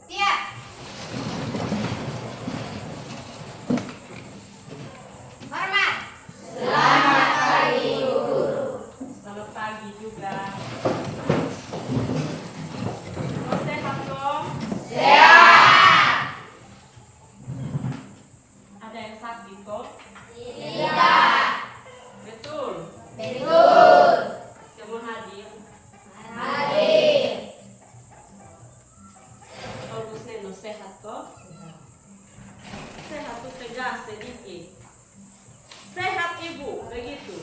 Siap. Hormat. Selamat pagi, Guru. Selamat pagi juga. Mau sehat dong? Sehat. Ada yang sakit kok? Tidak. Betul. Betul. Semua hadir. Hadir. Bagus Neno, sehat kok? Sehat tuh tegas sedikit. Sehat Ibu, begitu.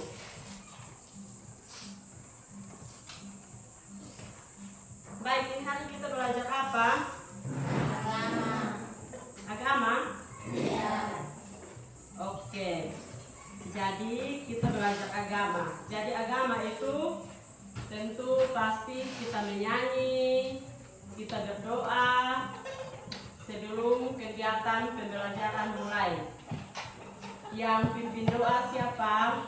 Baik, ini hari kita belajar apa? Agama. Agama? Iya. Oke. Jadi kita belajar agama. Jadi agama itu tentu pasti kita menyanyi, kita berdoa sebelum kegiatan pembelajaran mulai. Yang pimpin doa siapa?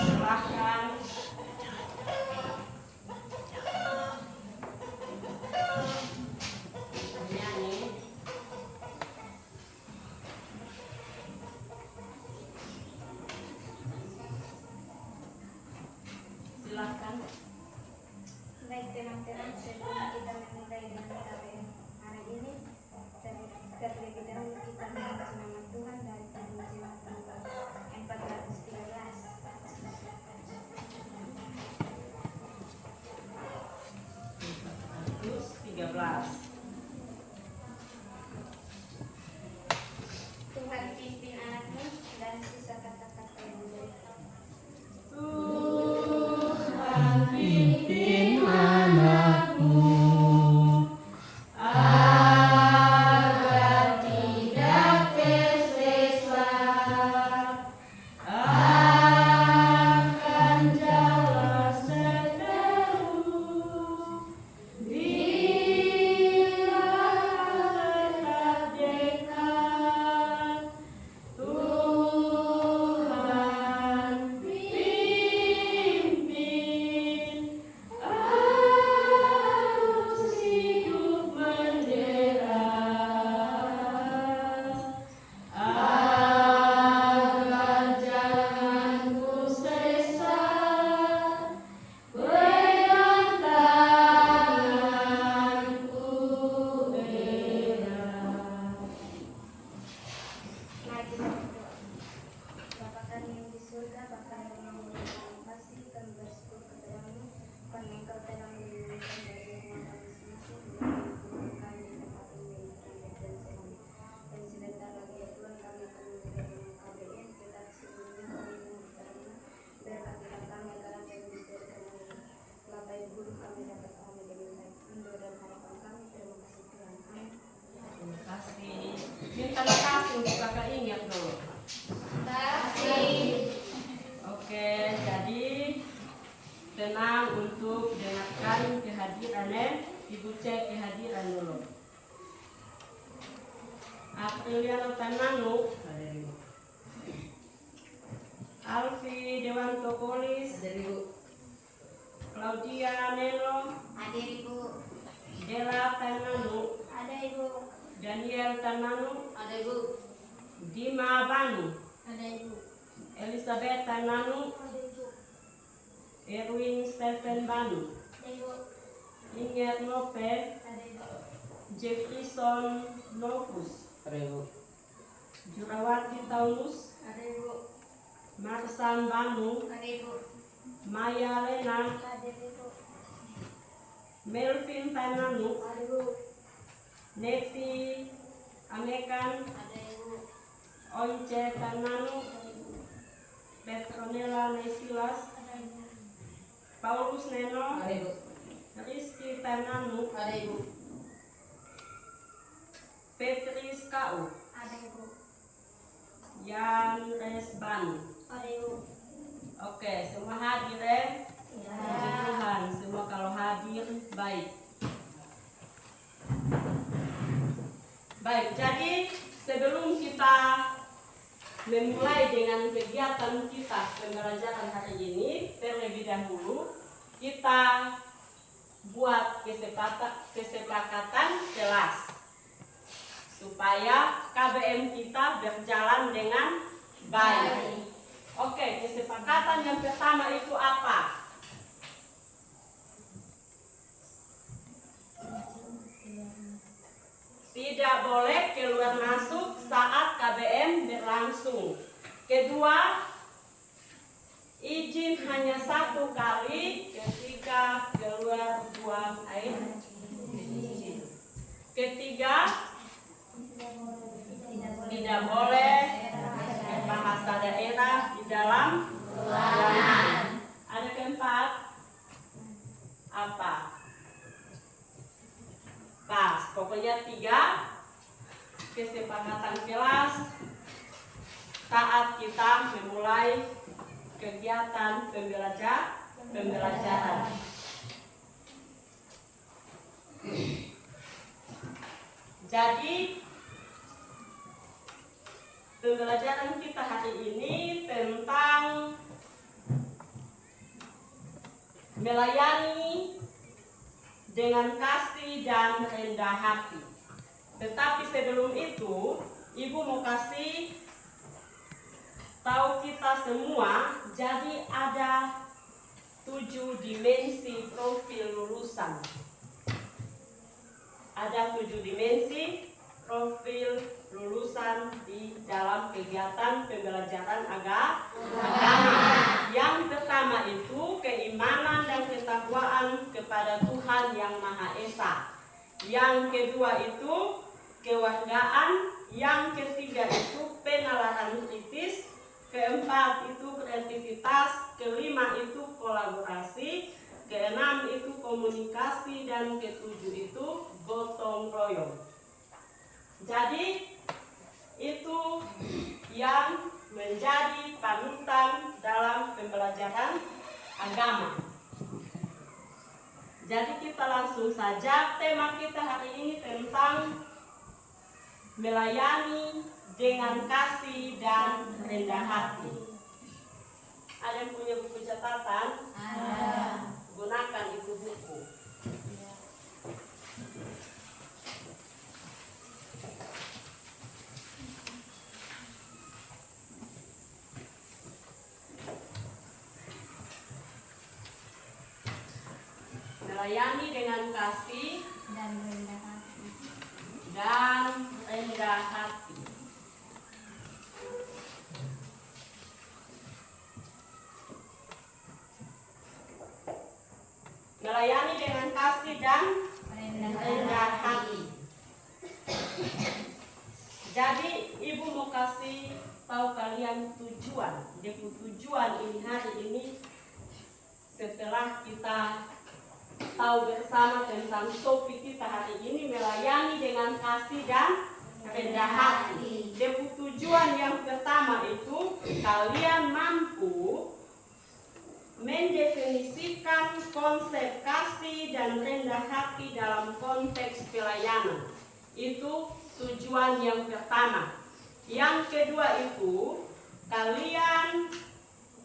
Silahkan. Menyanyi. Silahkan. Baik teman-teman, sebelum kita memulai dengan KBM hari ini, terlebih dahulu kita memuji nama Tuhan dari Injil 1413. Terus 13. Tuhan pimpin anakmu dan sisa kata-kata yang baik. Tuhan pimpin anakmu agar tidak tersesat akan jalan seterus bila akhirat dekat. Tuhan pimpin arus hidup menderas agar jangan ku sesat, pegang tanganku erat. Mari kita berdoa. Bapa kami yang di surga, Bapa yang memuliakan nama kasih, kami bersyukur kepadamu karena Engkau telah melindungi dari rumah kami masing-masing, dengan kami di tempat ini dan sehat. Dan sebentar lagi ya Tuhan, kami akan memulai dengan KBM, tetapi sebelumnya kami mohon kepadamu, berkatilah kami agar apa yang diberikan oleh Bapak Ibu Guru kami dapat kami dengan baik. Mendoa dan harapan kami, terima kasih Tuhan. Amin. Terima kasih. Minta kasih untuk kakak ingat dulu. Kasih. Oke, jadi tenang untuk dengarkan kehadirannya. Ibu cek kehadiran dulu. Apriliano Tananu, Alfi Dewanto Polis, Claudia Neno, Hadir Ibu. Dela Tananu, Ada Ibu. Daniel Tananu, Ada Ibu. Dima Banu, Ada Ibu. Elizabeth Tananu, Ada Ibu. Erwin Stephen Banu, Ada Ibu. Inger Lope, Ada Ibu. Jefferson Novus, Jurawati Taunus, Ada Ibu. Marsan Banu, Ada Ibu. Maya Lena, Ada Ibu. Melvin Tananu, Ada Ibu. Neti Amekan, Ada Ibu. Once Tananu, Petronella Nesilas, Ada Ibu. Paulus Neno, Ada Ibu. Rizky Tananu, Ada Ibu. Petris Kau, Ada Ibu. Yan Resban. Ada Ibu. Oke, semua hadir ya? Puji Tuhan, semua kalau hadir baik. Baik, jadi sebelum kita memulai dengan kegiatan kita pembelajaran hari ini, terlebih dahulu kita buat kesepakatan kelas supaya KBM kita berjalan dengan baik. Oke, kesepakatan yang pertama itu apa? Tidak boleh keluar masuk saat KBM berlangsung. Kedua, izin hanya 1 kali ketika keluar buang air. Ketiga, tidak boleh bahasa daerah di dalam ruangan. Ada keempat, apa? Pas, pokoknya 3 kesepakatan kelas saat kita memulai kegiatan pembelajaran. Jadi pembelajaran kita hari ini tentang melayani dengan kasih dan rendah hati. Tetapi sebelum itu, Ibu mau kasih tahu kita semua, jadi ada 7 dimensi profil lulusan. Ada 7 dimensi profil lulusan di dalam kegiatan pembelajaran agama. Yang pertama itu keimanan dan ketakwaan kepada Tuhan Yang Maha Esa. Yang kedua itu kewargaan. Yang ketiga itu penalaran kritis. Keempat itu kreativitas. Kelima itu kolaborasi. Keenam itu komunikasi. Dan ketujuh itu gotong royong. Jadi itu yang menjadi panutan dalam pembelajaran agama. Jadi kita langsung saja, tema kita hari ini tentang melayani dengan kasih dan rendah hati. Ada yang punya buku catatan? Ada. Gunakan itu buku. Melayani dengan kasih Dan rendah hati. dan rendah hati. Melayani dengan kasih dan rendah hati. Jadi Ibu mau kasih tahu kalian tujuan. Jadi tujuan ini hari ini setelah kita tahu bersama tentang topik kita hari ini, melayani dengan kasih dan rendah hati. Jadi tujuan yang pertama itu kalian mampu mendefinisikan konsep kasih dan rendah hati dalam konteks pelayanan. Itu tujuan yang pertama. Yang kedua itu kalian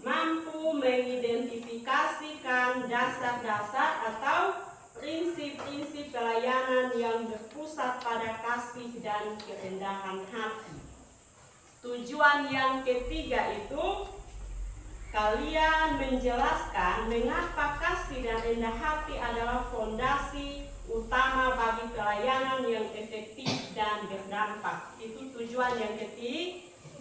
mampu mengidentifikasikan dasar-dasar atau prinsip-prinsip pelayanan yang berpusat pada kasih dan kerendahan hati. Tujuan yang ketiga itu kalian menjelaskan mengapa kasih dan rendah hati adalah fondasi utama bagi pelayanan yang efektif dan berdampak. Itu tujuan yang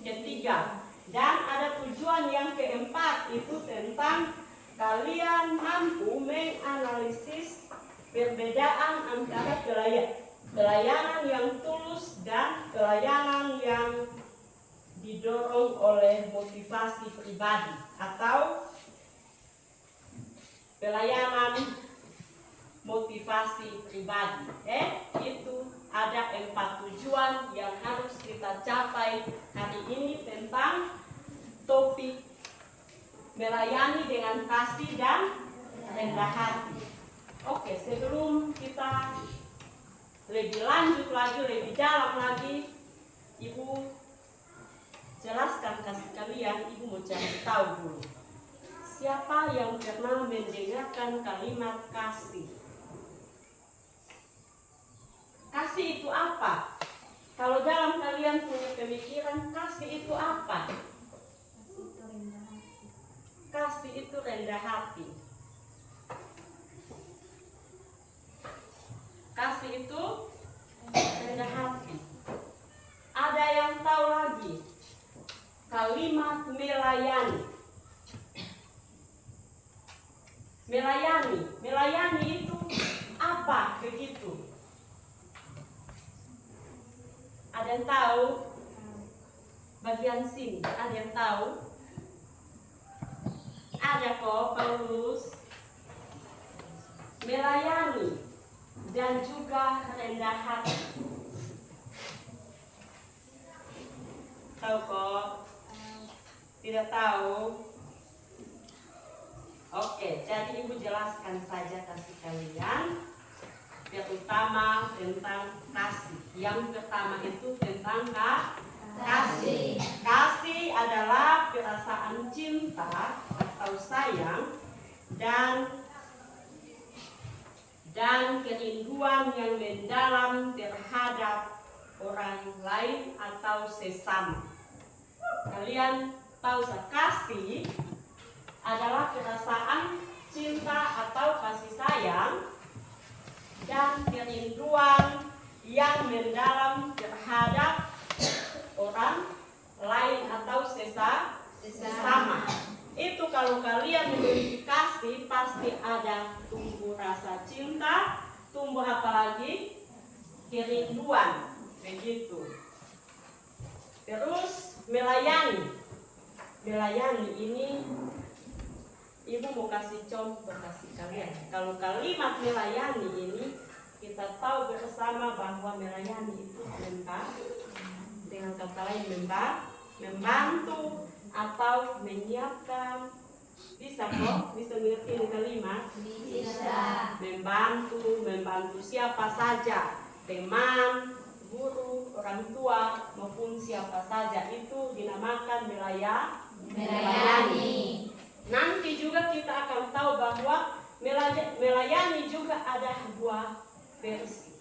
ketiga. Dan ada tujuan yang keempat, itu tentang kalian mampu menganalisis perbedaan antara pelayanan yang tulus dan pelayanan yang didorong oleh motivasi pribadi atau pelayanan motivasi pribadi. Itu ada 4 tujuan yang harus kita capai hari ini tentang topik melayani dengan kasih dan rendah hati. Oke, sebelum kita lebih lanjut lagi, lebih dalam lagi, Ibu jelaskan kasih kalian. Ibu mau cari tahu dulu, siapa yang pernah mendengarkan kalimat kasih? Kalau dalam kalian punya pemikiran, kasih itu apa? Kasih itu rendah hati. Kasih itu rendah hati. Kasih itu rendah hati. Ada yang tahu lagi kalimat melayani. Melayani itu apa begitu? Ada yang tahu? Bagian sini, ada yang tahu? Ada kok, Paulus. Melayani dan juga rendah hati. Tahu kok? Tidak tahu? Oke, jadi ibu jelaskan saja kasih kalian. Yang utama tentang kasih. Yang pertama itu tentang kasih. Kasih adalah perasaan cinta atau sayang dan kerinduan yang mendalam terhadap orang lain atau sesama. Kalian tahu kasih adalah perasaan cinta atau kasih sayang dan kerinduan yang mendalam terhadap orang lain atau sesama. Itu kalau kalian memiliki kasih pasti ada tumbuh rasa cinta, tumbuh apa lagi? Kerinduan, begitu. Terus melayani ini ibu mau kasih contoh kasih kalian. Kalau kalimat melayani ini kita tahu bersama bahwa melayani itu dengan kata lain membantu atau menyiapkan. Bisa kok? Bisa mengerti ini kalimat? Bisa. Membantu siapa saja, teman, guru, orang tua maupun siapa saja, itu dinamakan melayani. Nanti juga kita akan tahu bahwa melayani juga ada dua versi.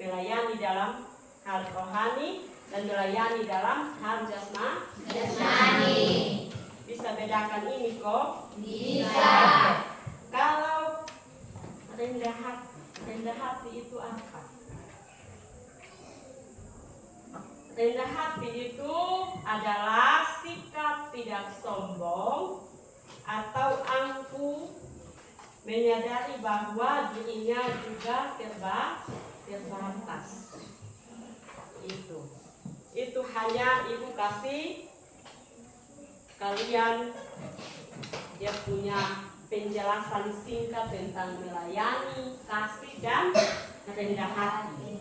Melayani dalam hal rohani dan melayani dalam hal jasmani. Bisa bedakan ini kok? Bisa. Kalau rendah hati itu apa? Rendah hati itu adalah sikap tidak sombong atau angkuh, menyadari bahwa dirinya juga terbatas. Itu hanya ibu kasih kalian dia punya penjelasan singkat tentang melayani, kasih dan rendah hati.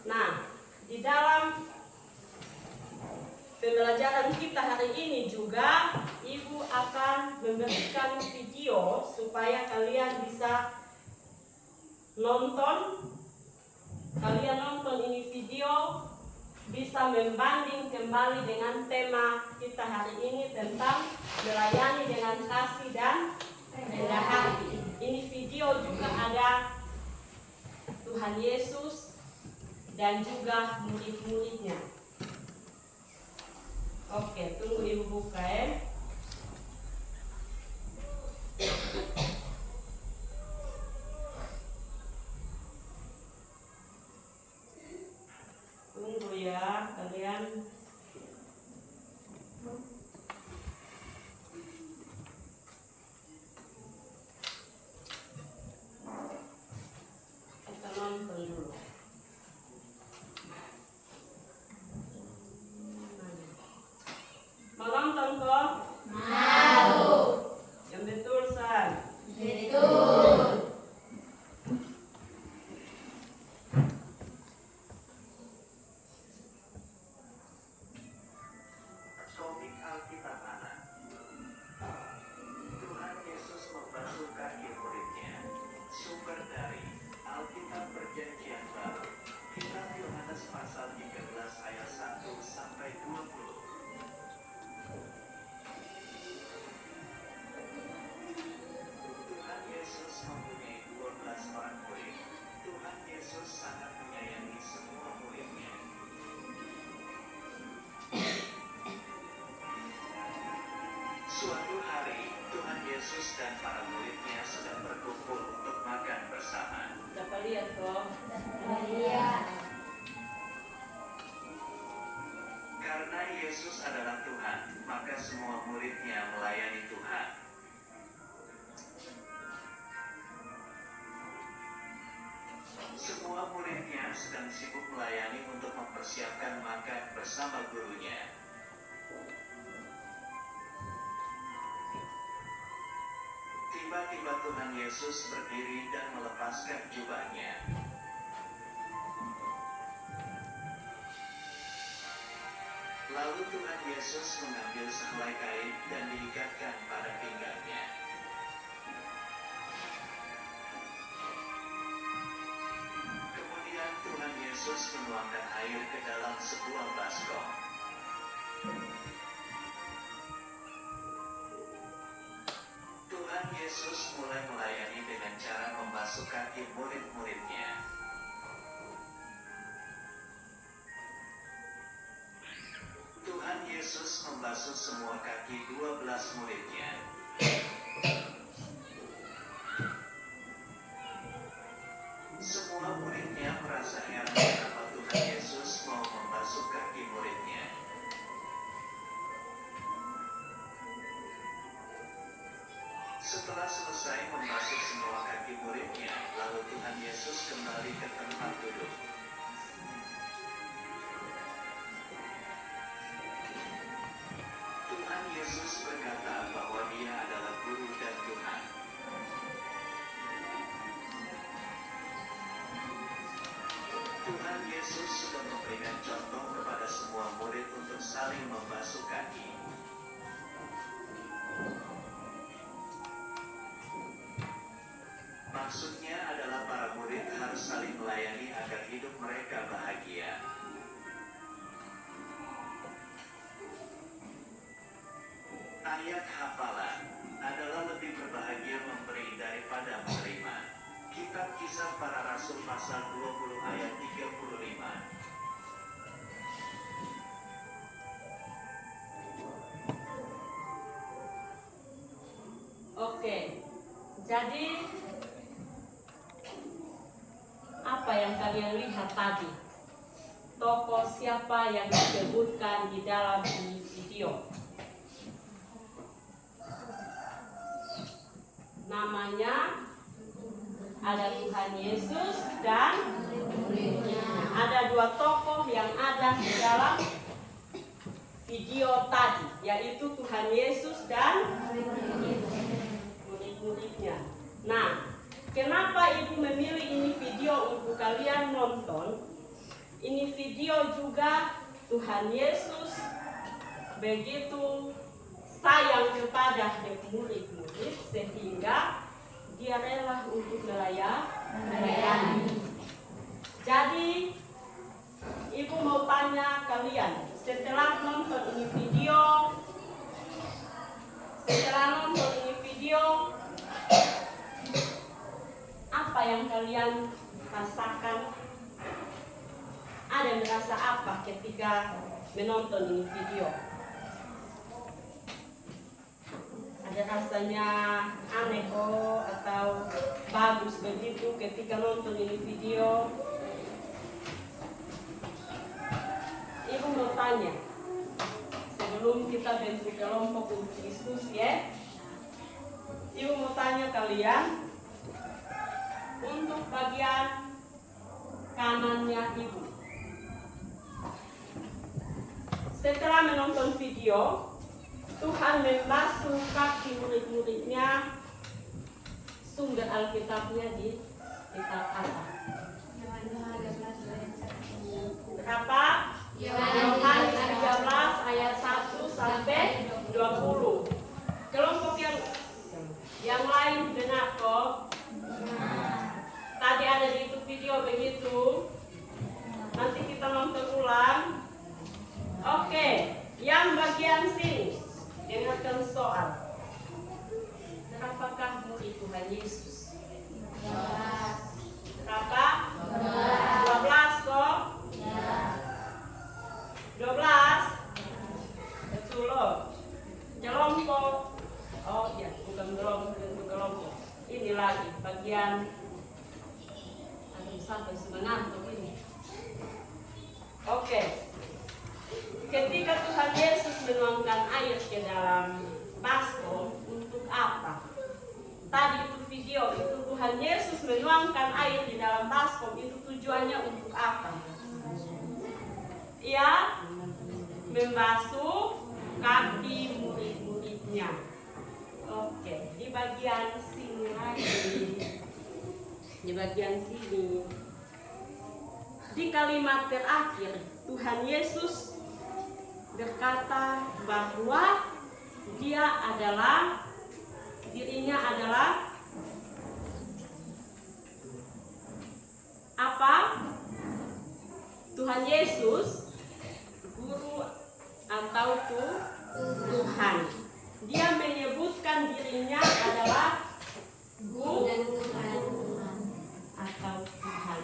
Nah, di dalam pembelajaran kita hari ini juga ibu akan memberikan video supaya kalian bisa nonton. Kalian nonton ini video bisa membanding kembali dengan tema kita hari ini tentang melayani dengan kasih dan rendah hati. Ini video juga ada Tuhan Yesus dan juga murid-muridnya. Oke, tunggu ibu buka ya. Tunggu ya kalian. Kita nonton dulu. Mau nonton kok? Semua muridnya sedang sibuk melayani untuk mempersiapkan makan bersama gurunya. Tiba-tiba Tuhan Yesus berdiri dan melepaskan jubahnya. Lalu Tuhan Yesus mengambil sehelai kain dan diikatkan pada pinggangnya. Kemudian Tuhan Yesus menuangkan air ke dalam sebuah baskom. Tuhan Yesus mulai melayani dengan cara membasuh kaki murid-muridnya. Tuhan Yesus membasuh semua kaki 12 muridnya. Semua muridnya merasa heran kenapa Tuhan Yesus mau membasuh kaki muridnya. Setelah selesai membasuh semua kaki muridnya, lalu Tuhan Yesus kembali ke tempat duduk. Tuhan Yesus berkata bahwa Dia adalah Guru dan Tuhan. Tuhan Yesus sudah memberikan contoh kepada semua murid untuk saling membasuh kaki. Maksudnya adalah para murid harus saling melayani agar hidup mereka bahagia. Ayat hafalan adalah lebih berbahagia memberi daripada menerima. Kitab Kisah Para Rasul pasal 20 ayat 35. Oke, jadi apa yang kalian lihat tadi? Tokoh siapa yang disebutkan di dalam video? Namanya ada Tuhan Yesus dan muridnya. Ada dua tokoh yang ada di dalam video tadi, yaitu Tuhan Yesus dan murid-muridnya. Nah, kenapa Ibu memilih ini video untuk kalian nonton? Ini video juga Tuhan Yesus begitu sayang kepada murid-murid sehingga Dia rela untuk melayani. Jadi Ibu mau tanya kalian, setelah nonton ini video, apa yang kalian rasakan? Ada yang merasa apa ketika menonton ini video? Ada rasanya aneh atau bagus begitu ketika nonton ini video? Ibu mau tanya, sebelum kita bentuk kelompok untuk diskusi ya, Ibu mau tanya kalian, untuk bagian kanannya Ibu, setelah menonton video, Tuhan membasuh kaki murid-muridnya. Sumber Alkitabnya di kitab apa? Berapa? Yohanes 13 ayat 1 sampai 20. Kelompok yang lain benar kok? Tadi ada di YouTube video begitu. Nanti kita nonton ulang. Oke, yang bagian sini dengarkan soal. Berapakah murid Tuhan Yesus? 12. Berapa? 12 kok? 12. Betul loh. Kelompok. Oh ya, bukan kelompok. Ini lagi bagian. Aduh, sampai mengantuk ini. Oke. Ketika Tuhan Yesus menuangkan air ke dalam baskom, untuk apa? Tadi itu video itu Tuhan Yesus menuangkan air di dalam baskom itu Tujuannya untuk apa? Ia membasuh kaki murid-muridnya. Oke, di bagian sini lagi. Di bagian sini. Di kalimat terakhir, Tuhan Yesus berkata bahwa dirinya adalah apa? Tuhan Yesus, guru atau Tuhan. Dia menyebutkan dirinya adalah guru atau Tuhan.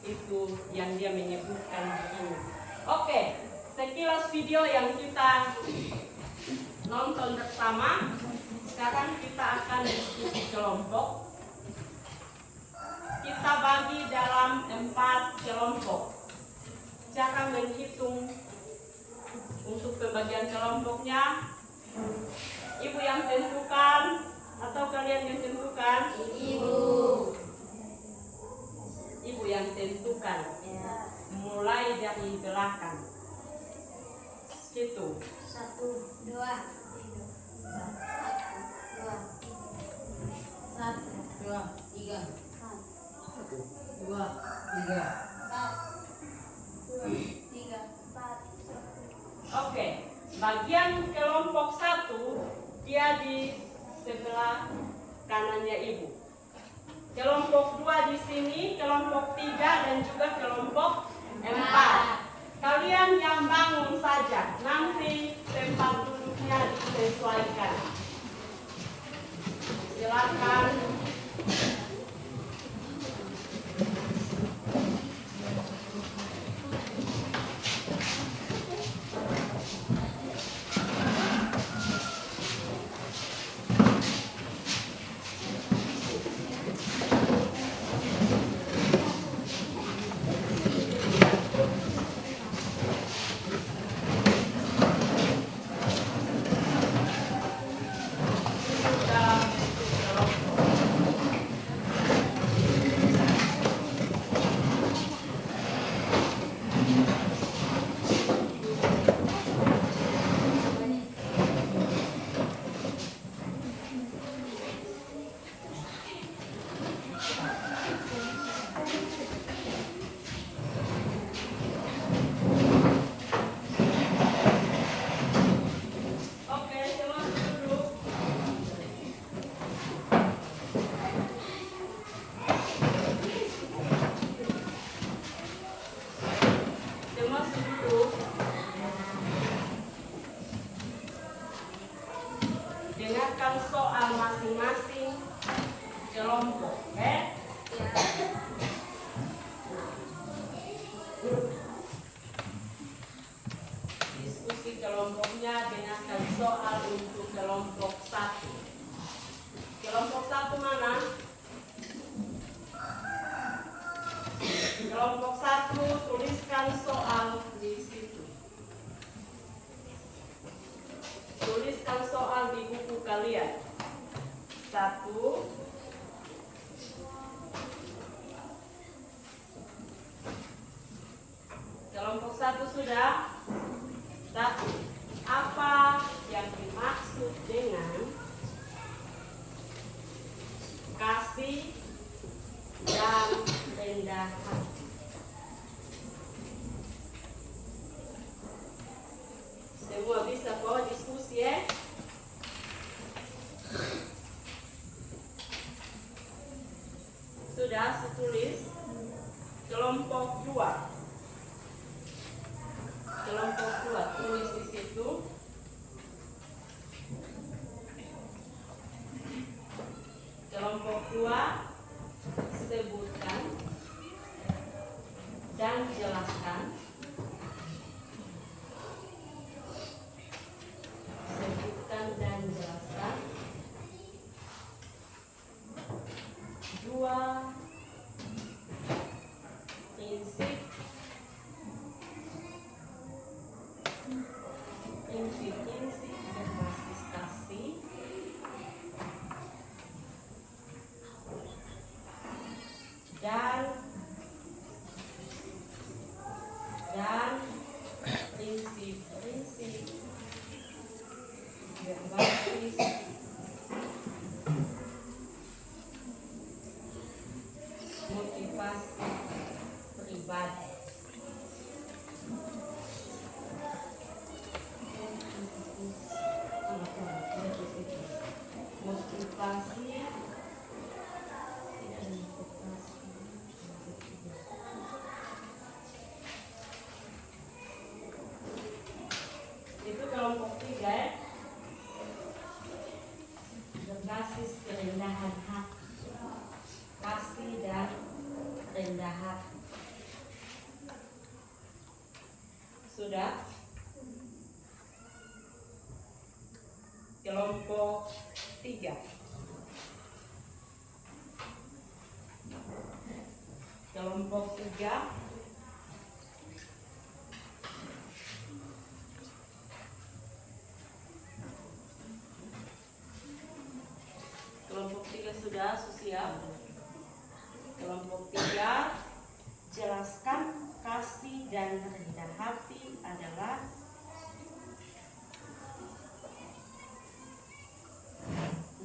Itu yang dia menyebutkan dirinya. Oke, sekilas video yang kita nonton bersama. Sekarang kita akan diskusi kelompok. Kita bagi dalam 4 kelompok. Cara menghitung untuk pembagian kelompoknya, ibu yang tentukan atau kalian yang tentukan? Ibu yang tentukan. Mulai dari belakang. Gitu. 1, 2, 3. 4. Oke, bagian kelompok 1 dia di sebelah kanannya ibu. Kelompok 2 di sini, kelompok 3 dan juga kelompok 4. Kalian yang bangun saja, nanti tempat duduknya disesuaikan. Silakan. Kelompoknya dengarkan soal untuk kelompok 1. Kelompok 1 mana? Kelompok 1 tuliskan soal di situ. Tuliskan soal di buku kalian. 1. Kelompok 1 sudah? 1. Apa yang dimaksud dengan kasih dan rendah hati? Semua bisa kok diskusi ya? Sudah tulis. Kelompok 2. Kelompok 2 tulis di situ. Kelompok 2 sebutkan dan jelaskan. Sebutkan dan jelaskan 2 prinsip berbasis kasih dan motivasi pribadi. Motivasi itu kelompok 3 ya. Berbasis kerendahan hati, kasih dan rendah hati. Sudah? Kelompok 3. Kelompok 3 sudah siap. Kelompok 3, jelaskan kasih dan rendah hati adalah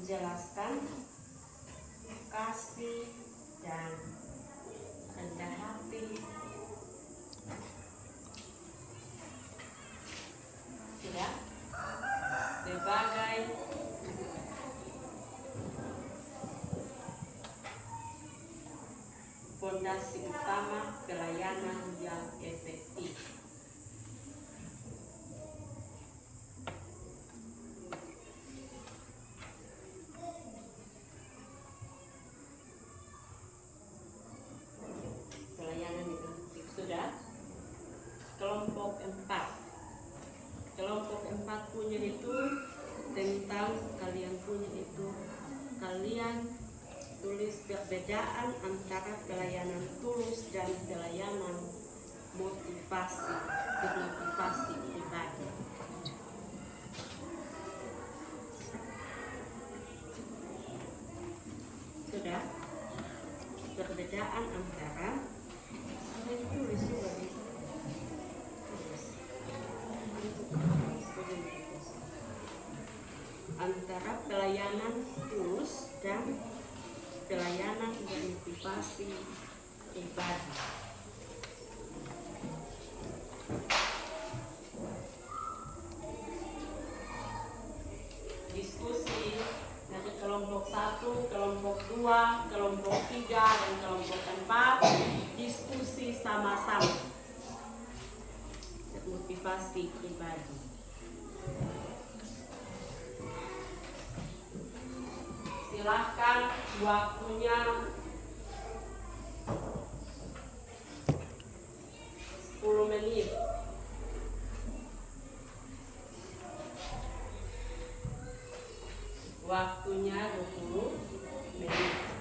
jelaskan kasih dan rendah hati sudah sebagai fondasi utama pelayanan yang efektif. Pelayanan yang efektif sudah. Kelompok 4. Kelompok 4 punya itu tentang kalian punya itu kalian tulis perbedaan antara pelayanan tulus dan pelayanan bermotivasi pribadi. Sudah? Perbedaan antara tulis juga antara pelayanan tulus dan pelayanan bermotivasi pribadi. Diskusi dari kelompok 1, kelompok 2, kelompok 3, dan kelompok 4 diskusi sama-sama bermotivasi pribadi. Silahkan waktunya 10 menit. Waktunya 20 menit.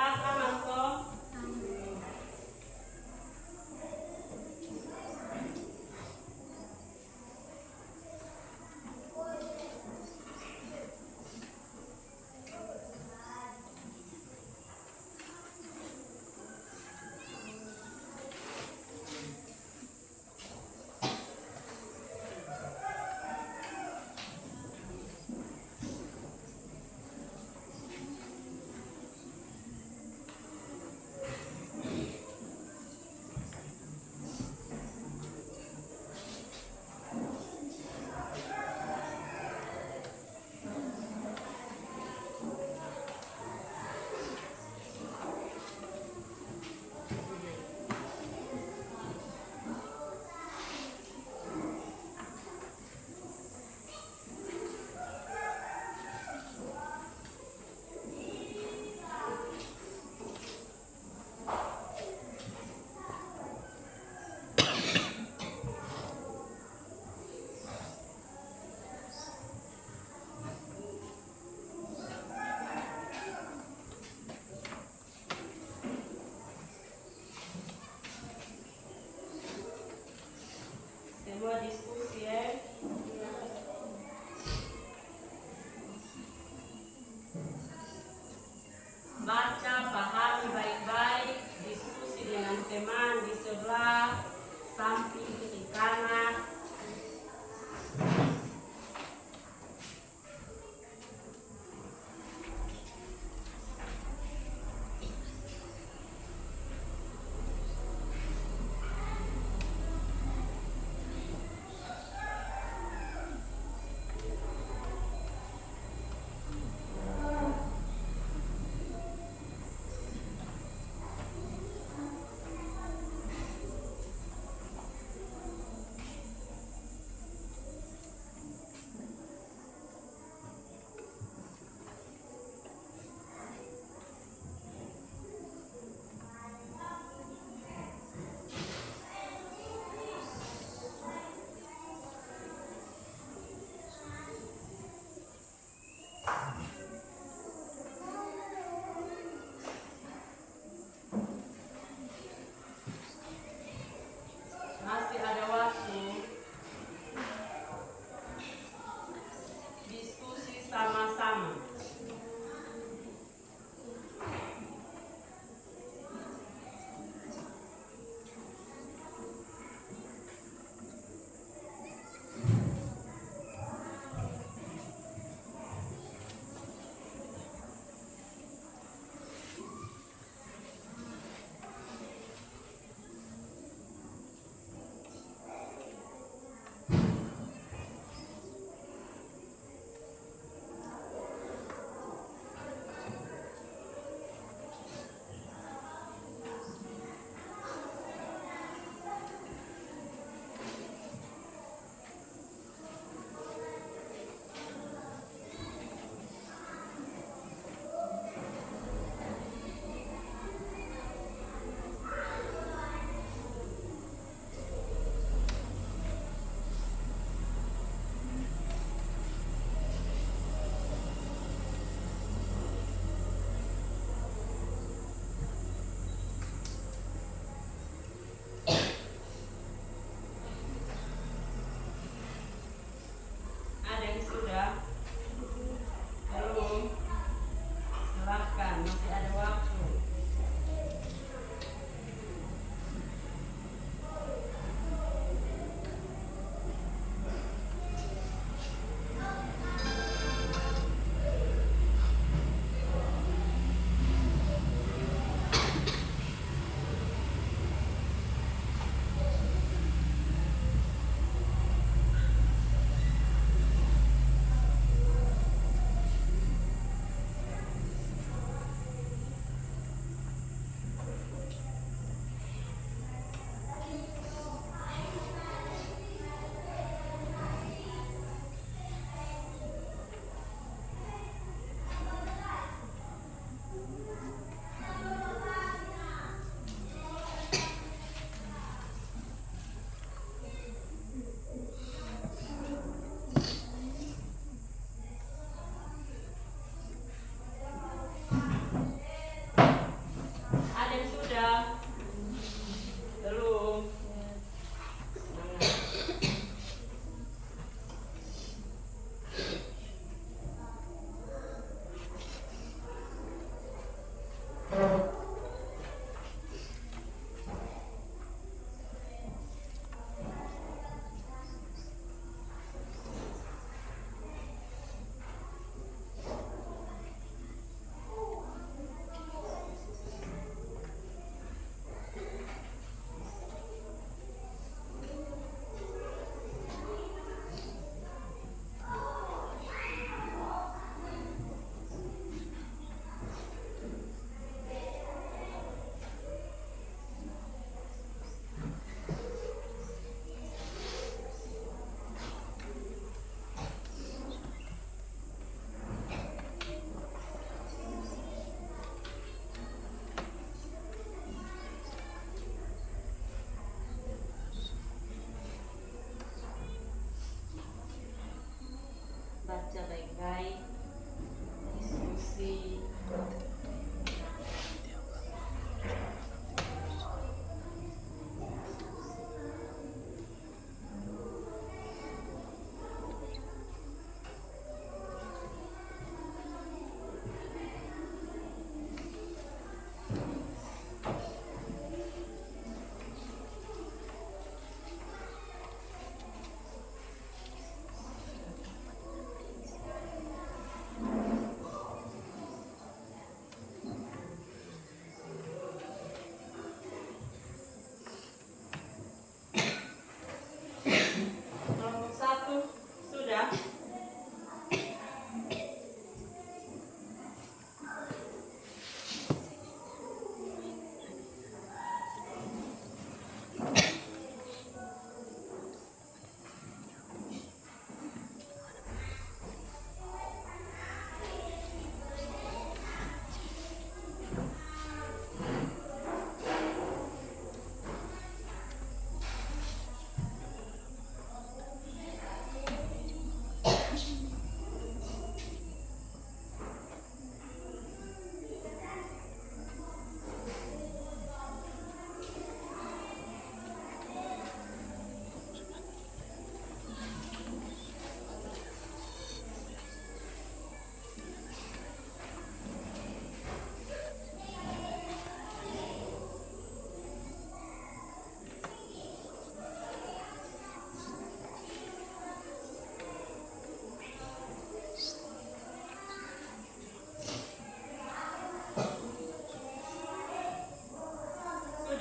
Silakan masuk. Semua diskusi ya. Baca, pahami baik-baik, diskusi dengan teman di sebelah, samping, kiri kanan. Masih ada waktu. Diskusi sama-sama.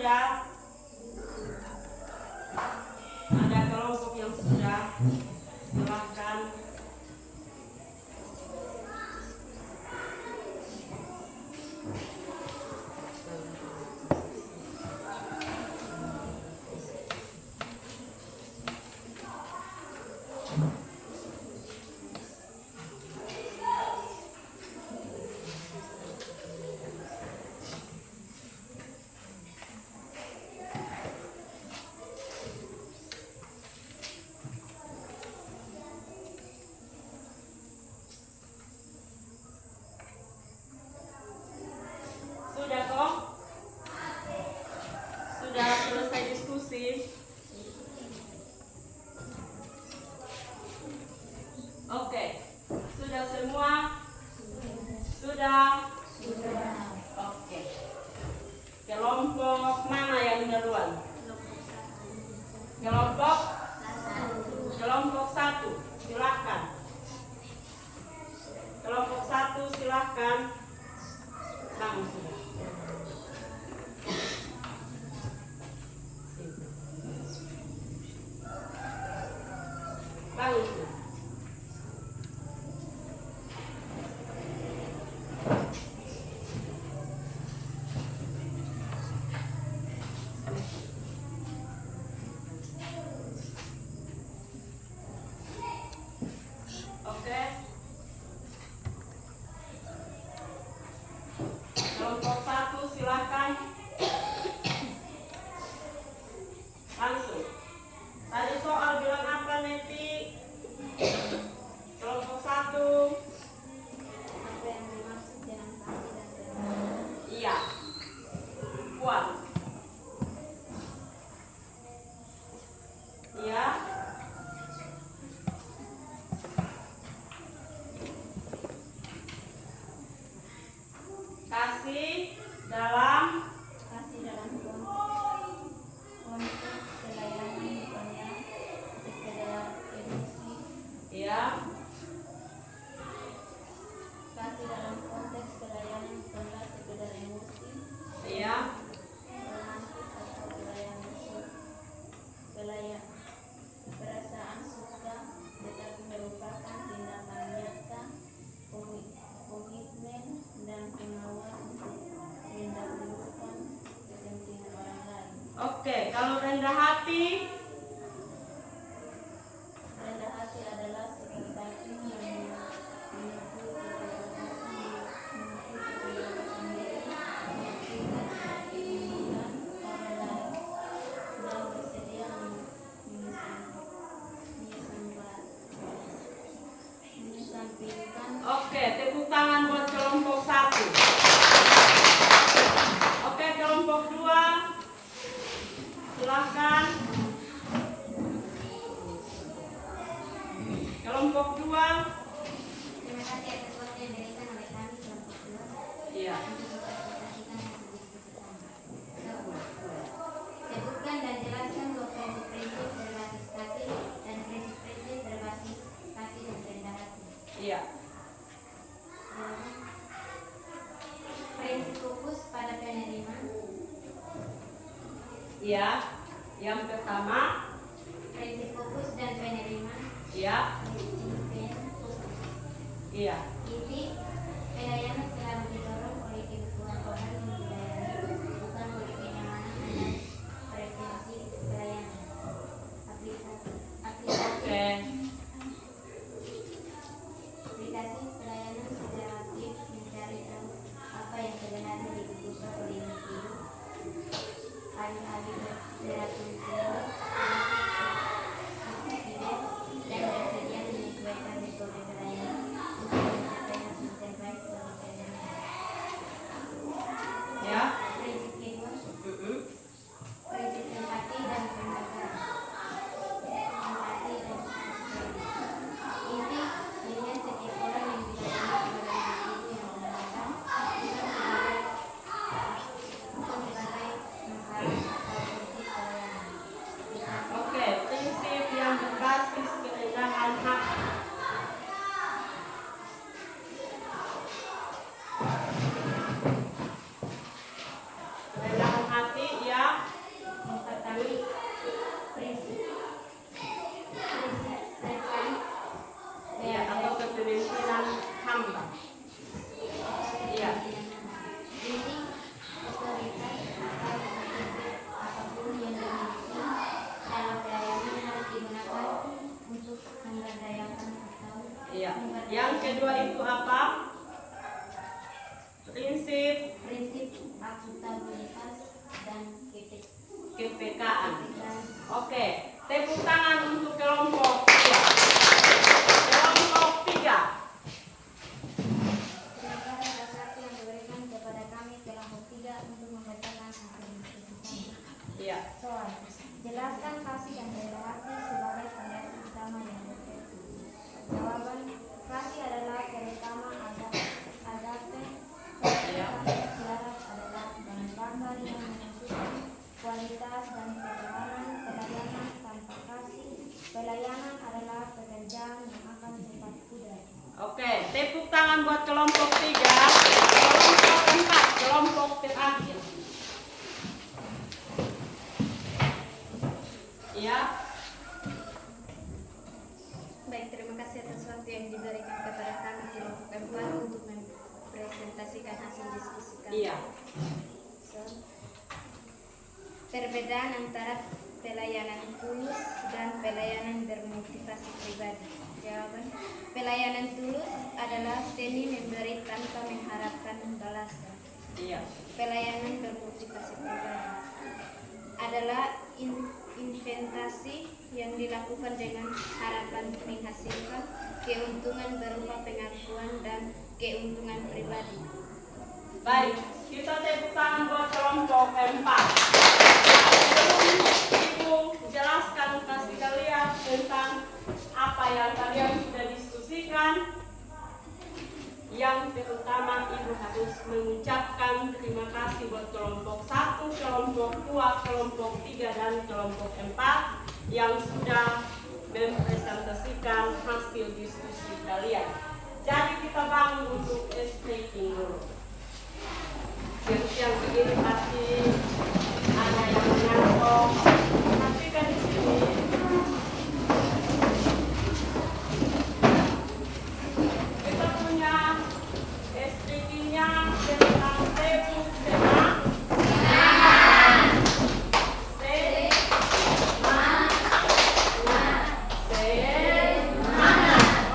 sudah? Ada kelompok yang sudah? Silahkan. Sudah kok? Sudah selesai diskusi? Oke. Sudah semua? Sudah? Oke. Kelompok mana yang duluan? Kelompok 1. Silakan. Kelompok 1 silakan. Langsung. Langsung. Oke. Kelompok 1 silakan. Langsung. Tadi soal bilang apa, Neti? Kelompok 1. Apa yang dimaksud dengan kasih dan kerendahan? Iya. Kuat. Iya. Kasih dalam Kasih dalam konteks pelayanan bukannya sekedar emosi. ya. Kasih dalam konteks pelayanan bukanlah sekedar emosi, Iya. romantis atau perasaan suka, tetapi merupakan tindakan nyata, komitmen dan pengawal untuk mendahulukan kepentingan orang lain. Oke, kalau rendah hati, Rendah hati adalah sikap yang menuju kebebasan diri, mengerti keinginan orang lain, dan bersedia mengesampingkan oke, tepuk tangan buat kelompok 1. Oke, kelompok 2. Silahkan. Kelompok 2. Terima kasih atas waktu yang diberikan oleh kami kelompok 2 Iya. untuk mempresentasikan hasil diskusi kami. Sebutkan dan jelaskan dua prinsip-prinsip berbasis kasih dan prinsip-prinsip berbasis kasih dan rendah hati. Iya. Prinsip fokus pada penerimaan, Iya. Yang pertama, prinsip fokus dan penerimaan, iya. Iya. Inti pelayanan selalu didorong oleh kebutuhan orang yang dilayani, bukan oleh kenyamanan dan preferensi pelayanan. Oke. Aplikasi pelayanan secara aktif mencari tahu apa yang sebenarnya dibutuhkan oleh individu, alih-alih berasumsi dan bersedia menyesuaikan metode pelayanan untuk mencapai hasil terbaik bagi pelayanan. buat kelompok 3. Kelompok 4, kelompok terakhir. Ya. Baik, terima kasih atas waktu yang diberikan kepada kami kelompok 4 untuk mempresentasikan hasil diskusi kami. Iya. Perbedaan antara pelayanan tulus dan pelayanan bermotivasi pribadi. Jawaban: pelayanan tulus adalah seni memberi tanpa mengharapkan balasan. Iya. Pelayanan bermotivasi pribadi adalah investasi yang dilakukan dengan harapan menghasilkan keuntungan berupa pengakuan dan keuntungan pribadi. Baik, kita tepuk tangan buat kelompok 4. Sebelum Ibu jelaskan kasih kalian tentang apa yang kalian sudah diskusikan, yang pertama Ibu harus mengucapkan terima kasih buat kelompok 1, kelompok 2, kelompok 3, dan kelompok 4 yang sudah mempresentasikan hasil diskusi kalian. Jadi kita bangun untuk stretching dulu. Yang begini pasti ada yang mengantuk, tapi kan di sini kita punya stretchingnya tentang tepuk semangat.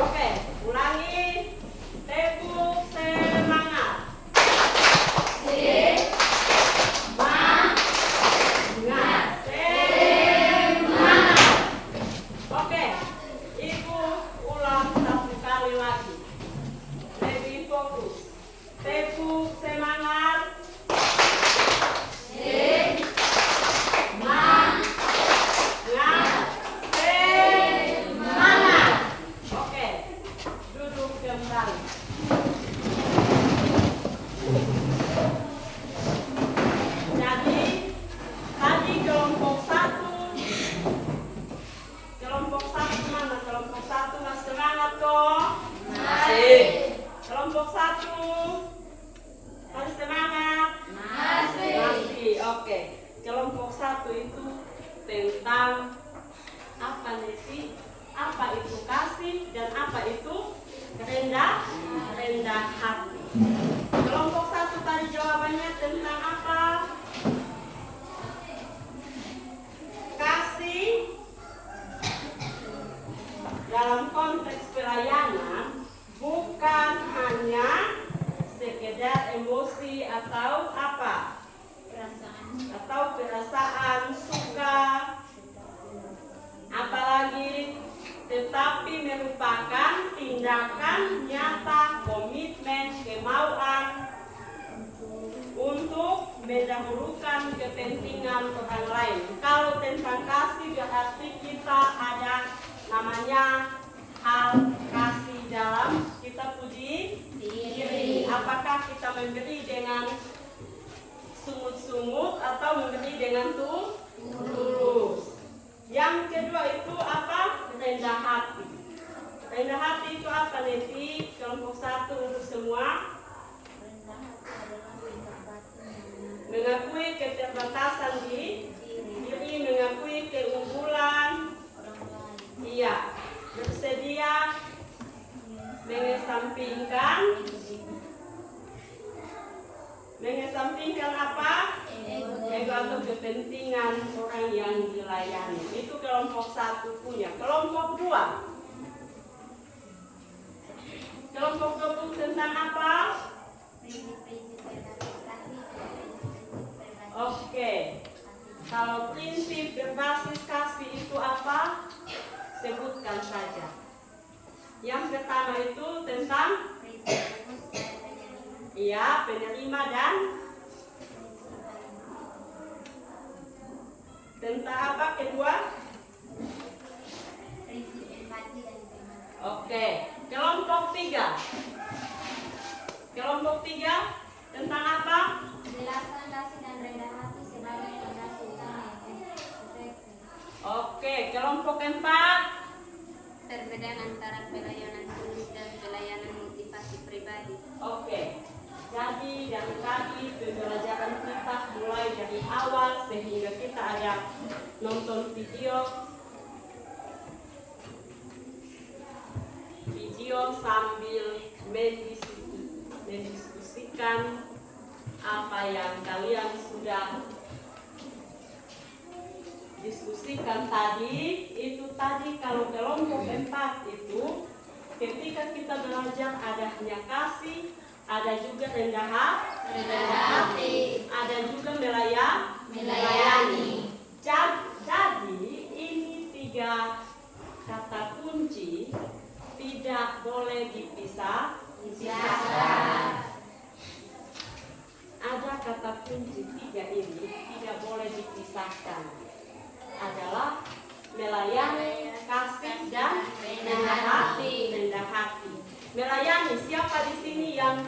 Oke, ulangi. Tepuk semangat. Oke, Ibu ulang satu kali lagi. Lebih fokus. Tepuk semangat. Semangat. Oke, duduk kembali. Jadi tadi kelompok 1 mana? Kelompok 1 masih semangat kok? Masih. Kelompok 1 masih semangat? Masih. Oke. Kelompok 1 itu tentang apa sih? Apa itu kasih dan apa itu rendah hati. Kelompok 1 tadi jawabannya tentang apa? Kasih dalam konteks pelayanan bukan hanya sekedar emosi atau apa? Perasaan suka, apalagi, tetapi merupakan tindakan nyata, komitmen, kemauan untuk mendahulukan kepentingan orang lain. Kalau tentang kasih berarti kita ada namanya hal kasih dalam kita puji diri. Apakah kita memberi dengan sungut-sungut atau memberi dengan tulus? Yang kedua itu apa? Rendah hati. Rendah hati itu apa nanti? Kelompok 1 untuk semua. Mengakui keterbatasan diri, mengakui keunggulan. Iya, bersedia mengesampingkan apa? Ego atau kepentingan orang yang dilayani. Itu kelompok 1 punya. Kelompok 2. Kelompok 2 tentang apa? Oke. Kalau prinsip berbasis kasih itu apa? Sebutkan saja. Yang pertama itu tentang penerima dan tentang apa kedua? Oke. Kelompok 3. Kelompok 3 tentang apa? Jelaskan kasih dan rendah hati sebagai fondasi utama yang efektif. Oke. Kelompok 4. Perbedaan antara pelayanan tulus dan pelayanan motivasi pribadi. mendiskusikan apa yang kalian sudah diskusikan tadi. Itu tadi kalau kelompok 4 itu ketika kita belajar adanya kasih, ada juga rendah hati, ada juga melayani. Jadi ini 3 kata kunci tidak boleh dipisahkan. Ada kata kunci 3 ini tidak boleh dipisahkan, adalah melayani, kasih, dan rendah hati. Melayani, siapa di sini yang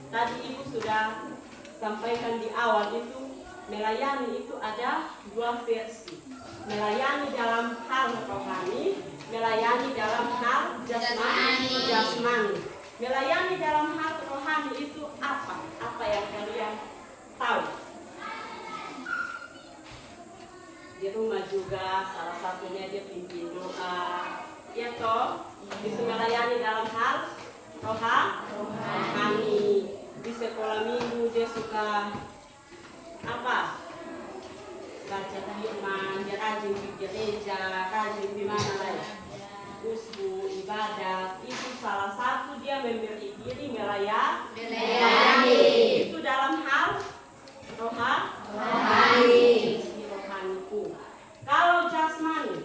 tadi Ibu sudah sampaikan di awal itu, melayani itu ada 2 versi. Melayani dalam hal rohani, melayani dalam hal jasmani. Melayani dalam hal rohani itu apa? Apa yang kalian tahu? Di rumah juga salah satunya dia pimpin doa, ya toh? Itu melayani dalam hal rohani. Di sekolah minggu dia suka apa? Baca firman, dia rajin di gereja, rajin di mana lagi? Usbu, ibadat. Itu salah satu dia memberi diri melayani. Itu dalam hal rohani. Kalau jasmani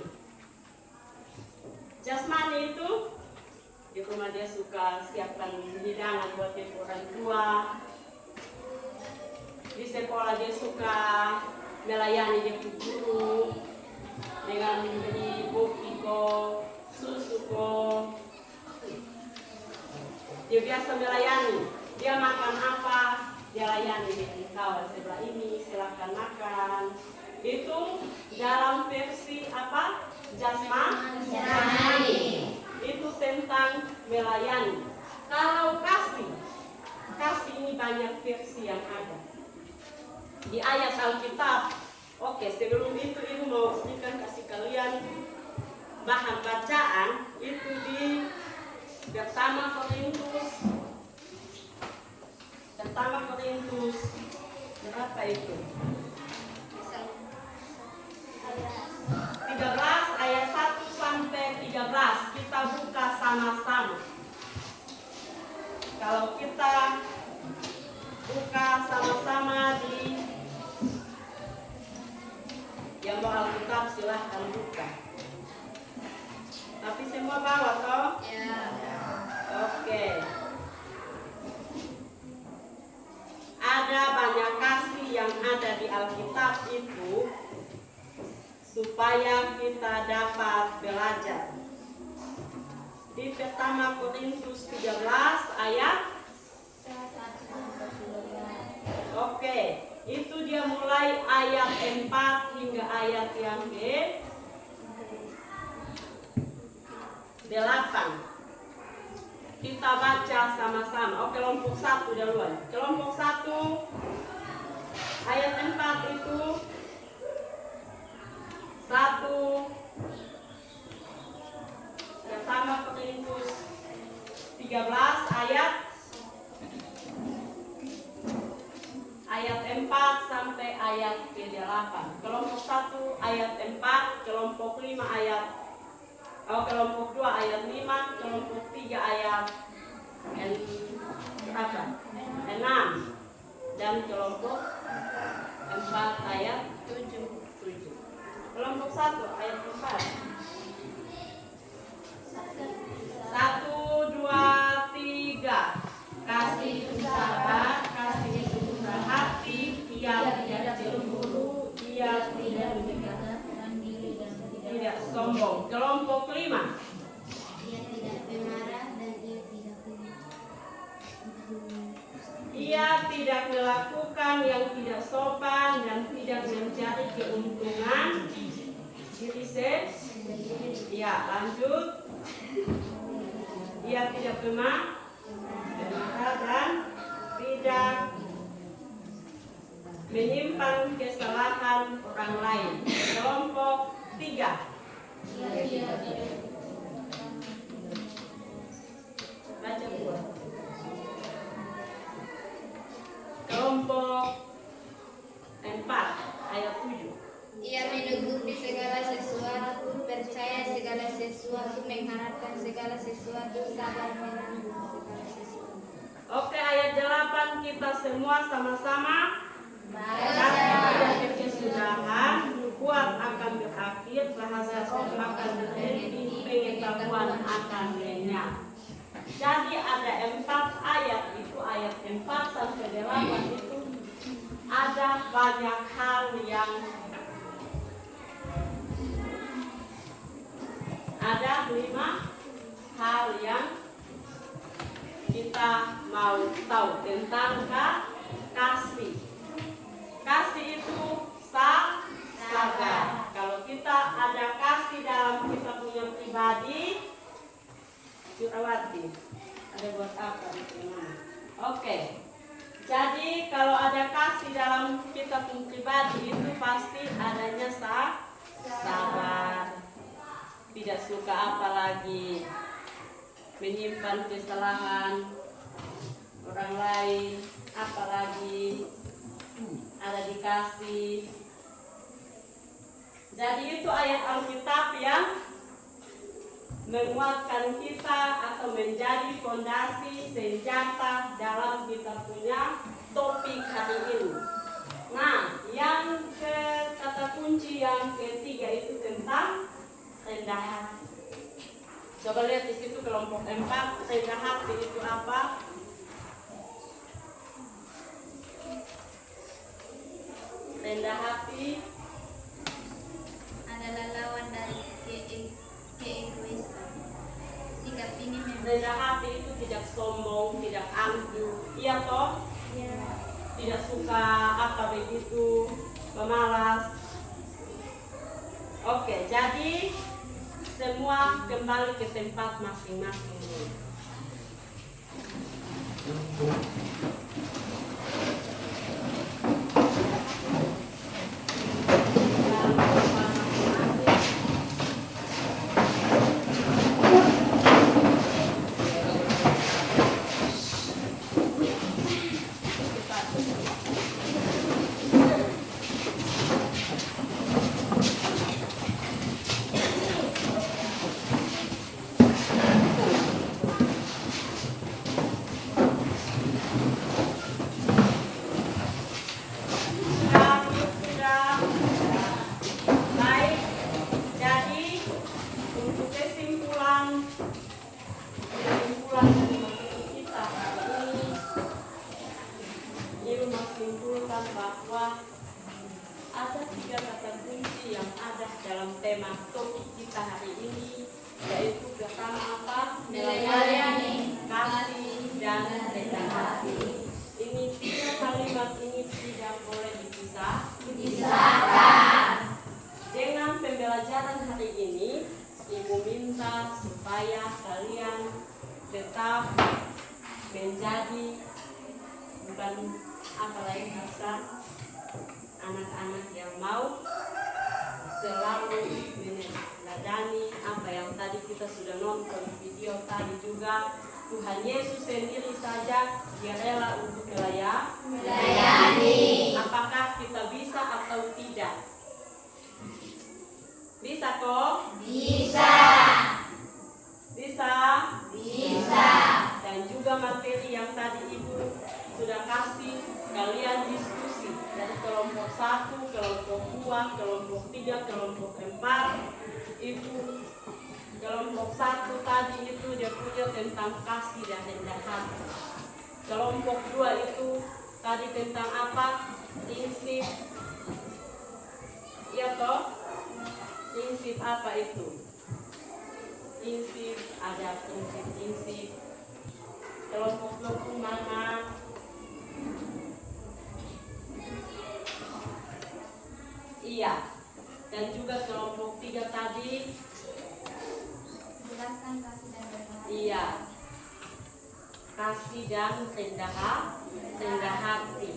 itu di rumah dia suka siapkan hidangan buat orang tua. Di sekolah dia suka melayani dia guru dengan memberi kopi susu dia biasa melayani. Dia makan apa, dia layani dengan kawan sebelah ini, silakan makan. Itu dalam versi apa? Jasmani. Itu tentang melayani. Kalau kasih ini banyak versi yang ada di ayat Alkitab. Oke, sebelum itu Ibu mau berikan kasih kalian bahan bacaan itu di Pertama Korintus berapa itu? 13 ayat 1 sampai 13. Kita buka sama-sama. Kalau kita buka sama-sama di yang bawa Alkitab silahkan buka. Tapi semua bawa toh? Ya. Oke. Ada banyak kasih yang ada di Alkitab itu supaya kita dapat belajar. Di Pertama Korintus 13 ayat. Oke, itu dia mulai ayat 4 hingga ayat yang ke-8. Kita baca sama-sama. Oh, kelompok 1 duluan. Kelompok 1 ayat 4 itu 1 Pertama Korintus 13 ayat 4 sampai ayat ke-8. Kelompok 1 ayat 4, kelompok 5 ayat kelompok 2 ayat 5, kelompok 3 ayat 6, dan kelompok 4 ayat 7. Kelompok 1 ayat 4. 1, 2, 3. Kasih itu sabar, kasih itu murah hati, ia tidak cemburu, ia tidak menegakkan diri dan tidak sombong. Kelompok 5. Ia tidak pemarah dan ia tidak Ia tidak melakukan yang tidak sopan dan tidak mencari keuntungan diri sendiri. Ya, lanjut. Ia tidak pemarah dan tidak menyimpan kesalahan orang lain. Kelompok 3. Baca buat. kita semua sama-sama kasih kesudahan, nubuat akan berakhir, rahasia akan berhenti, pengetahuan akan lenyap. Jadi ada 4 ayat itu, ayat 4 sampai 8 itu ada banyak hal yang ada 5 hal yang kita mau tahu tentang kasih. Kasih itu sabar. Kalau kita ada kasih dalam kita punya pribadi, Surawati, ada buat apa di sini? Oke. Jadi kalau ada kasih dalam kita punya pribadi itu pasti adanya sabar. Tidak suka apalagi menyimpan kesalahan orang lain, apalagi ada dikasih. Jadi itu ayat Alkitab yang menguatkan kita atau menjadi fondasi senjata dalam kita punya topik hari ini. Nah, yang kata kunci yang ketiga itu tentang rendah hati. Coba lihat di situ kelompok 4, rendah hati itu apa? Rendah hati adalah lawan dari keegoisan. Sikap ini rendah hati itu tidak sombong, tidak angkuh, iya toh? Tidak suka apa begitu, pemalas. Oke, jadi semua kembali ke tempat masing-masing. Bahwa ada 3 kata kunci yang ada dalam tema topik kita hari ini, yaitu pertama apa? melayani, Kasih, dan rendah hati. Ini 3 kalimat ini tidak boleh dipisahkan. Dengan pembelajaran hari ini, Ibu minta supaya kalian tetap menjadi bukan apalagi bisa anak-anak yang mau selalu meneladani apa yang tadi kita sudah nonton video tadi juga. Tuhan Yesus sendiri saja dia rela untuk melayani. Apakah kita bisa atau tidak? Bisa kok? Bisa. Dan juga materi yang tadi Ibu sudah kasih kalian diskusi dari kelompok 1, kelompok 2, kelompok 3, kelompok 4. Itu kelompok 1 tadi itu dia punya tentang kasih dan rendah hati. Kelompok 2 itu tadi tentang apa? Prinsip. Iya toh? Prinsip apa itu? Prinsip, ada prinsip. Kelompok 2 mana? Iya. Dan juga kelompok 3 tadi. jelaskan kasih dan rendah hati. Iya. Kasih dan rendah hati.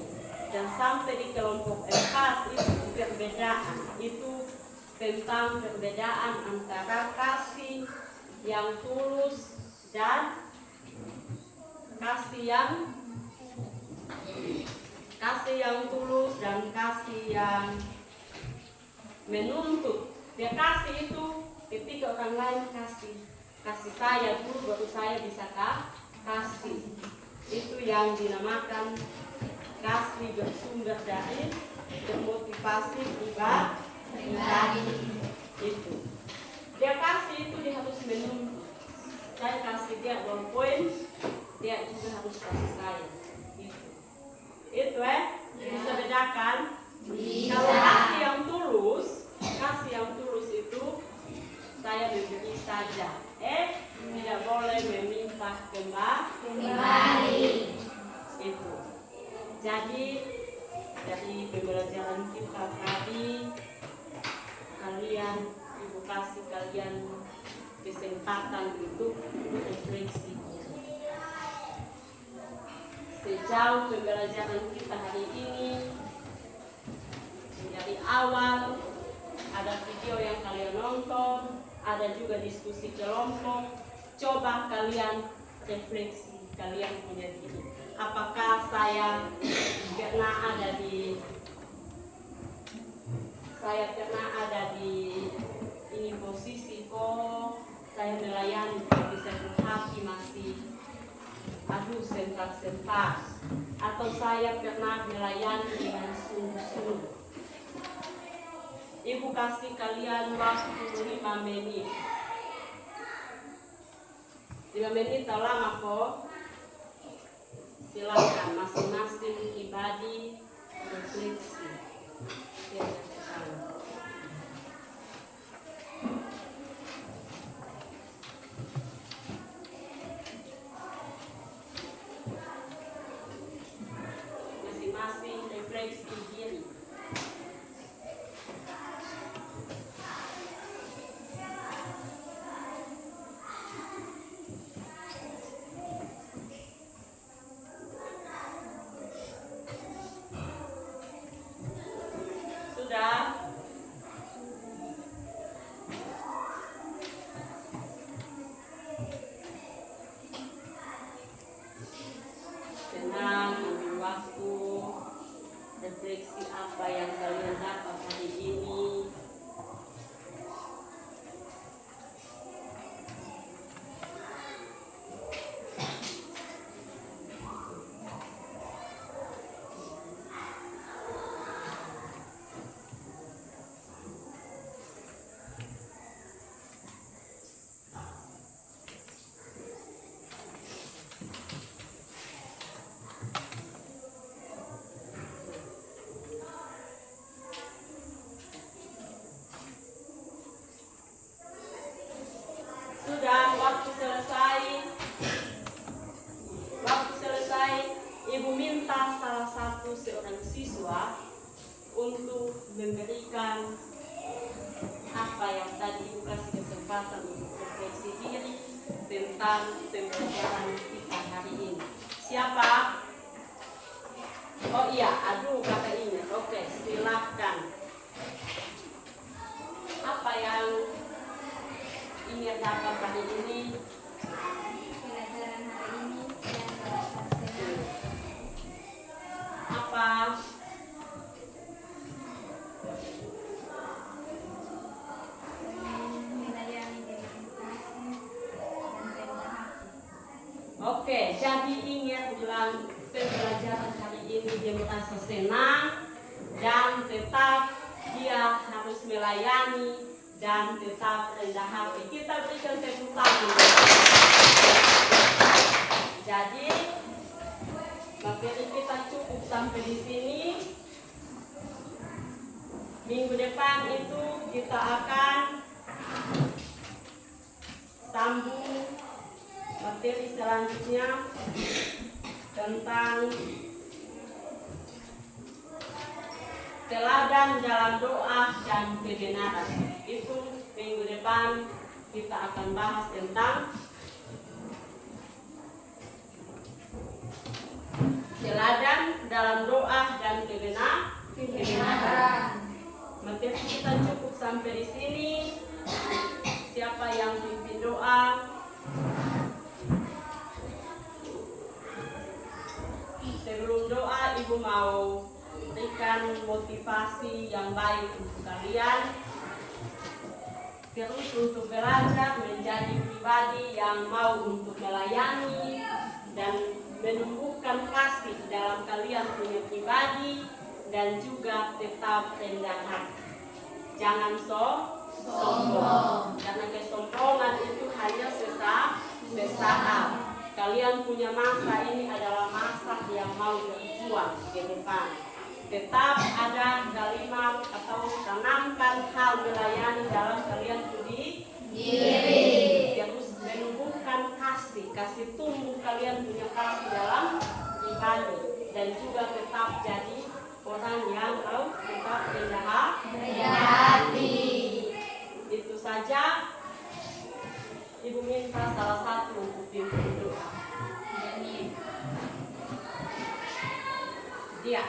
Dan sampai di kelompok 4 itu perbedaan. Itu tentang perbedaan antara kasih yang tulus dan kasih yang tulus dan kasih yang menuntut. Dia kasih itu ketika orang lain kasih saya dulu baru saya bisa kasih. Itu yang dinamakan kasih bersumber dari bermotivasi pribadi itu. Dia kasih itu dia harus menunggu. Saya kasih dia 2 poin, dia juga harus kasih saya. Itu bisa bedakan. Kalau kasih yang tulus itu saya memberi saja. Tidak boleh meminta kembali. Itu. Jadi dari pembelajaran kita tadi, kalian Ibu kasih kalian kesempatan untuk refleksi. Sejauh pembelajaran kita hari ini, dari awal ada video yang kalian nonton, ada juga diskusi kelompok. Coba kalian refleksi kalian punya diri. Apakah saya pernah ada di ini posisi kok saya melayani tapi saya hati masih sentak, atau saya pernah melayani dengan sungguh-sungguh. Ibu kasih kalian waktu 5 menit. 5 menit tak lama kok. Silakan masing-masing pribadi refleksi. Masing-masing refleksi diri. Sudah? Tenang, ambil waktu, refleksi apa yang kalian dapat hari ini. Sudah, waktu selesai, Ibu minta salah satu seorang siswa untuk memberikan apa yang tadi Ibu kasih kesempatan untuk refleksi diri tentang pembelajaran kita hari ini. Siapa? Oh iya, aduh kata ini. Oke, silahkan. Apa yang ingin dapat hari ini? Pelajaran hari ini yang dapat saya Apa? melayani dengan kasih dan rendah hati. Oke, jadi ingat bilang pembelajaran hari ini dia merasa senang dan tetap dia harus melayani dan tetap rendah hati. Kita berikan tepuk tangan. Jadi materi kita cukup sampai di sini. Minggu depan itu kita akan sambung materi selanjutnya tentang teladan dalam doa dan kebenaran. Itu minggu depan kita akan bahas tentang teladan dalam doa dan kebenaran. Materi kita cukup sampai di sini. Siapa yang pimpin doa? Sebelum doa, Ibu mau berikan motivasi yang baik untuk kalian. Terus untuk belajar menjadi pribadi yang mau untuk melayani dan menumbuhkan kasih dalam kalian punya pribadi dan juga tetap rendah hati. Jangan sombong, karena kesombongan itu hanya sesaat. Kalian punya masa ini adalah masa yang mau berjuang ke depan. Tetap ada kalimat atau tanamkan hal melayani dalam kalian diri. Terus menumbuhkan kasih tumbuh kalian punya kasih dalam pribadi dan juga tetap jadi orang yang tetap rendah hati. Itu saja. Ibu minta salah satu untuk pimpin doa. Dia.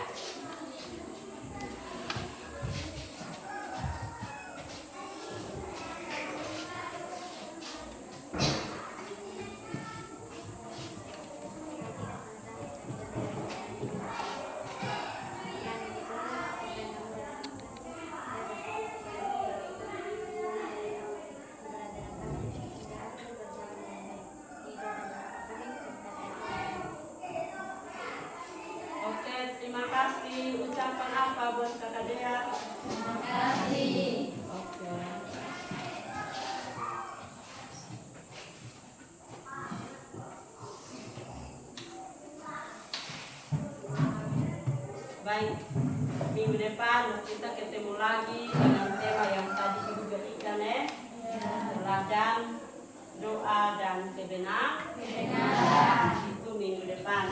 Oke, terima kasih. Ucapan apa buat Kakak Dea? Terima kasih. Oke. Baik, minggu depan kita ketemu lagi dengan tema yang tadi Ibu berikan teladan, doa dan kebenaran. Itu minggu depan